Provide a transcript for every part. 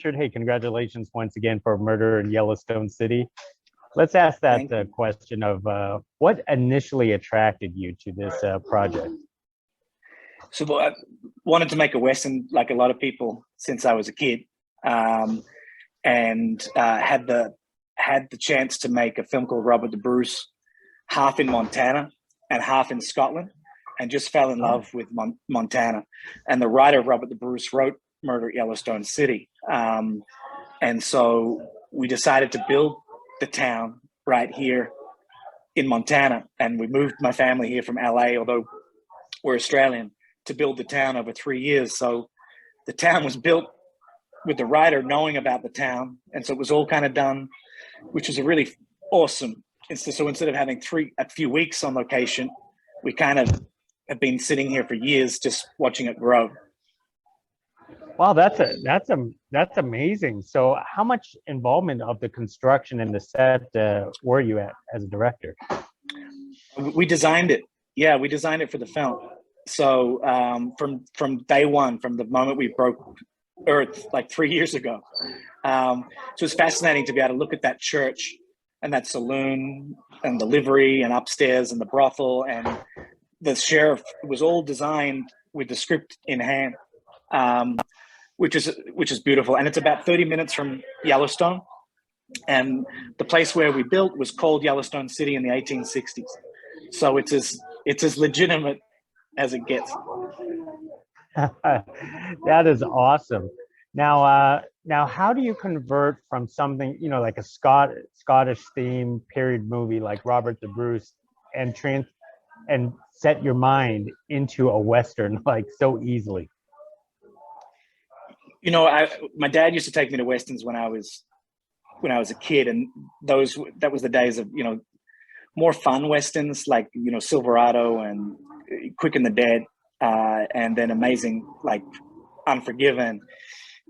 Richard. Hey, congratulations once again for Murder in Yellowstone City. Let's ask that Thank you. question of what initially attracted you to this project? So I wanted to make a Western like a lot of people since I was a kid, and had the chance to make a film called Robert the Bruce, half in Montana and half in Scotland, and just fell in love with Montana. And the writer of Robert the Bruce wrote Murder at Yellowstone City. And so we decided to build the town right here in Montana. And we moved my family here from LA, although we're Australian, to build the town over 3 years. So the town was built with the writer knowing about the town. And so it was all kind of done, which was a really awesome. So instead of having a few weeks on location, we kind of have been sitting here for years just watching it grow. Wow, that's amazing. So how much involvement of the construction and the set were you at as a director? We designed it. Yeah, we designed it for the film. So from day one, from the moment we broke Earth like 3 years ago. So it's fascinating to be able to look at that church and that saloon and the livery and upstairs and the brothel and the sheriff. It was all designed with the script in hand, which is beautiful. And it's about 30 minutes from Yellowstone. And the place where we built was called Yellowstone City in the 1860s. So it's as legitimate as it gets. That is awesome. Now, how do you convert from something, like a Scottish theme period movie like Robert the Bruce and set your mind into a Western like so easily? My dad used to take me to Westerns when I was a kid, and that was the days of, more fun Westerns like, Silverado and Quick and the Dead, and then amazing like Unforgiven.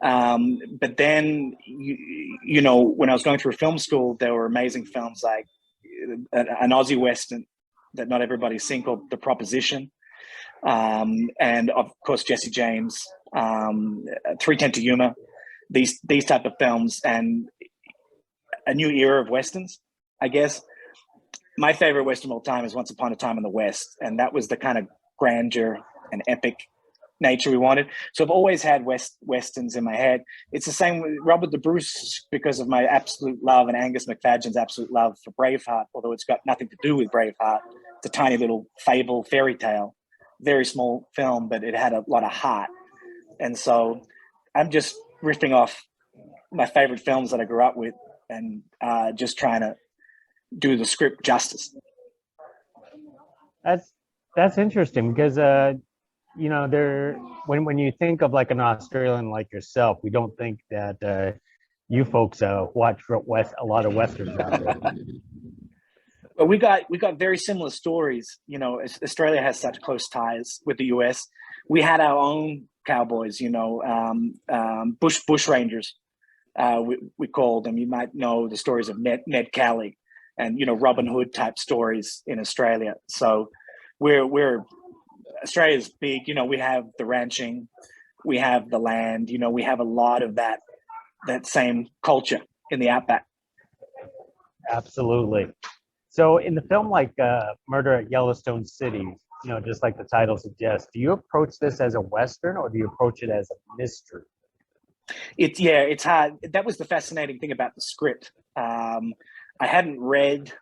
But then, when I was going through film school, there were amazing films like an Aussie Western that not everybody's seen called The Proposition. And of course, Jesse James, 310 to Yuma, these type of films, and a new era of Westerns, I guess. My favorite Western of all time is Once Upon a Time in the West. And that was the kind of grandeur and epic nature we wanted. So I've always had Westerns in my head. It's the same with Robert the Bruce because of my absolute love and Angus McFadden's absolute love for Braveheart, although it's got nothing to do with Braveheart. It's a tiny little fable fairy tale, very small film, but it had a lot of heart. And so I'm just riffing off my favorite films that I grew up with and just trying to do the script justice. That's interesting because when you think of like an Australian like yourself, we don't think that you folks watch a lot of Westerns out there. But we got very similar stories. Australia has such close ties with the US. We had our own cowboys, bush rangers. We called them. You might know the stories of Ned Kelly and Robin Hood type stories in Australia. So we're Australia's big. We have the ranching, we have the land. We have a lot of that same culture in the outback. Absolutely. So in the film like Murder at Yellowstone City, just like the title suggests, do you approach this as a Western or do you approach it as a mystery? It's hard. That was the fascinating thing about the script. I hadn't read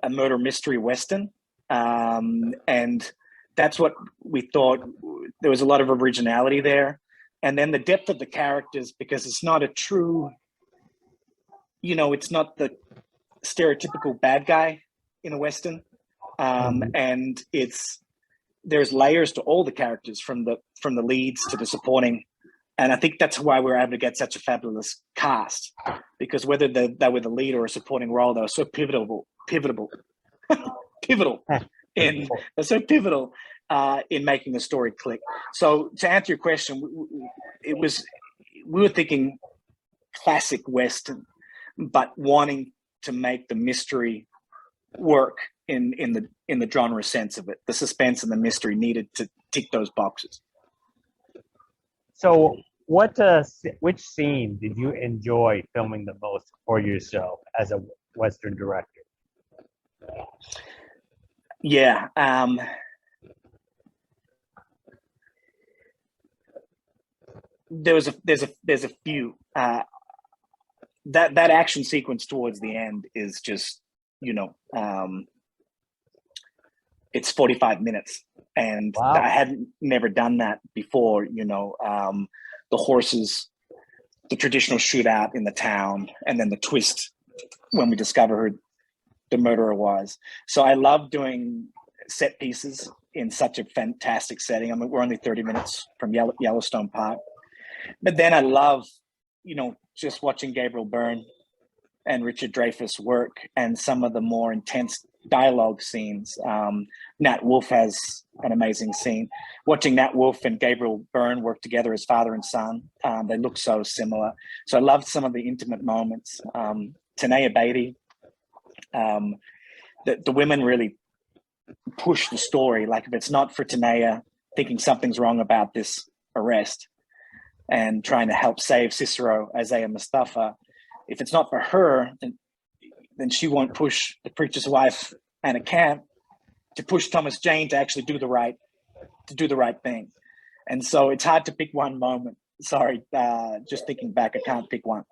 a murder mystery Western, and that's what we thought. There was a lot of originality there. And then the depth of the characters, because it's not a true, it's not the stereotypical bad guy in a Western. And there's layers to all the characters from the leads to the supporting. And I think that's why we're able to get such a fabulous cast, because whether they were the lead or a supporting role, they were so pivotal in making the story click. So to answer your question, we were thinking classic Western, but wanting to make the mystery work in the genre sense of it. The suspense and the mystery needed to tick those boxes. So which scene did you enjoy filming the most for yourself as a Western director? Yeah. There's a few. That action sequence towards the end is just, it's 45 minutes, and Wow. I hadn't never done that before. The horses, the traditional shootout in the town, and then the twist when we discover who the murderer was. So I love doing set pieces in such a fantastic setting. I mean, we're only 30 minutes from Yellowstone Park, but then I love, just watching Gabriel Byrne and Richard Dreyfuss work, and some of the more intense dialogue scenes. Nat Wolff has an amazing scene. Watching Nat Wolff and Gabriel Byrne work together as father and son, they look so similar. So I loved some of the intimate moments. Tanea Beatty, the women really push the story. Like, if it's not for Tanea thinking something's wrong about this arrest and trying to help save Cicero, Isaiah Mustafa, if it's not for her, then she won't push the preacher's wife, Anna Camp, to push Thomas Jane to actually do the right thing. And so it's hard to pick one moment. Sorry, just thinking back, I can't pick one.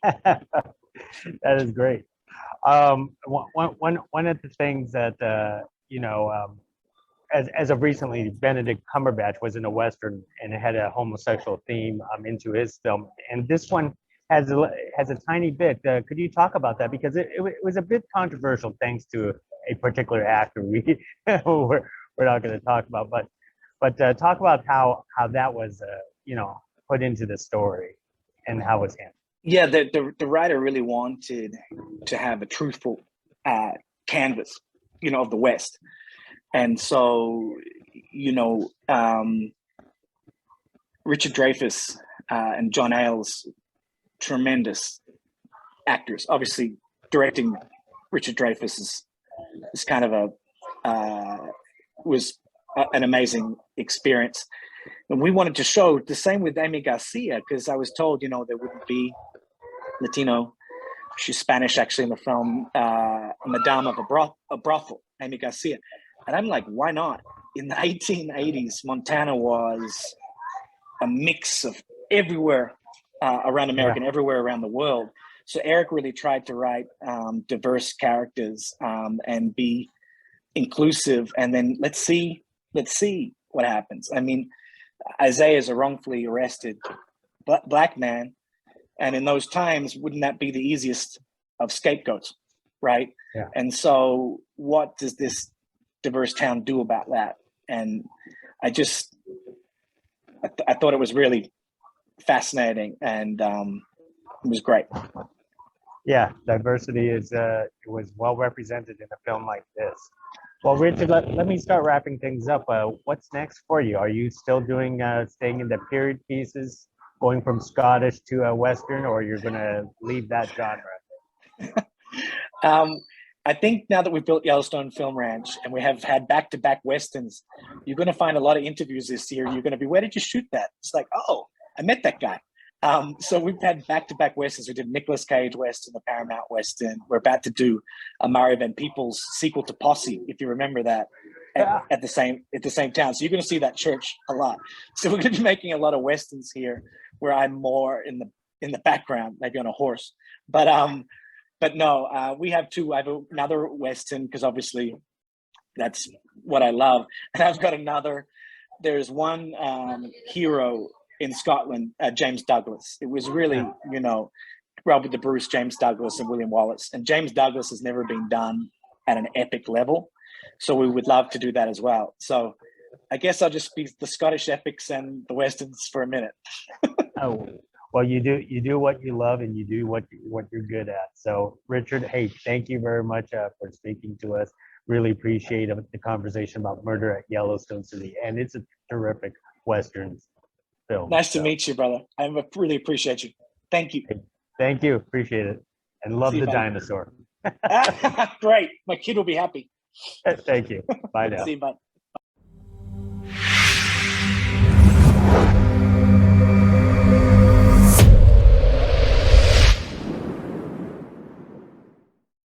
That is great. One of the things that as of recently, Benedict Cumberbatch was in a Western and it had a homosexual theme into his film, and this one has a tiny bit. Could you talk about that, because it was a bit controversial thanks to a particular actor we're not going to talk about, but talk about how that was put into the story and how it was handled. Yeah, the writer really wanted to have a truthful canvas, of the West. And so, Richard Dreyfuss and John Ailes, tremendous actors. Obviously, directing Richard Dreyfuss is kind of was an amazing experience. And we wanted to show the same with Amy Garcia, because I was told, there wouldn't be Latino. She's Spanish, actually, in the film, Madame of a brothel, Amy Garcia. And I'm like, why not? In the 1880s, Montana was a mix of everywhere around America and everywhere around the world. So Eric really tried to write diverse characters and be inclusive. And then let's see what happens. I mean, Isaiah is a wrongfully arrested Black man. And in those times, wouldn't that be the easiest of scapegoats, right? Yeah. And so what does this diverse town do about that? And I thought it was really fascinating, and it was great. Yeah, diversity it was well represented in a film like this. Well, Richard, let me start wrapping things up. What's next for you? Are you still doing staying in the period pieces, going from Scottish to Western, or you're going to leave that genre? I think now that we've built Yellowstone Film Ranch and we have had back-to-back Westerns, you're going to find a lot of interviews this year. You're going to be, where did you shoot that? It's like, oh, I met that guy. So we've had back-to-back Westerns. We did Nicolas Cage Western, the Paramount Western. We're about to do a Mario Van Peebles sequel to Posse, if you remember that, at the same town. So you're going to see that church a lot. So we're going to be making a lot of Westerns here, where I'm more in the background, maybe on a horse. But no, we have two. I have another Western, because obviously that's what I love. And I've got another. There's one hero in Scotland, James Douglas. It was really, Robert the Bruce, James Douglas, and William Wallace. And James Douglas has never been done at an epic level. So we would love to do that as well. So I guess I'll just be the Scottish epics and the Westerns for a minute. Oh. Well, you do what you love, and you do what you're good at. So, Richard, hey, thank you very much for speaking to us. Really appreciate the conversation about Murder at Yellowstone City, and it's a terrific Western film. Nice to meet you, brother. I really appreciate you. Thank you. Thank you. Appreciate it. And love the dinosaur. Great. My kid will be happy. Thank you. Bye now. See you, bud.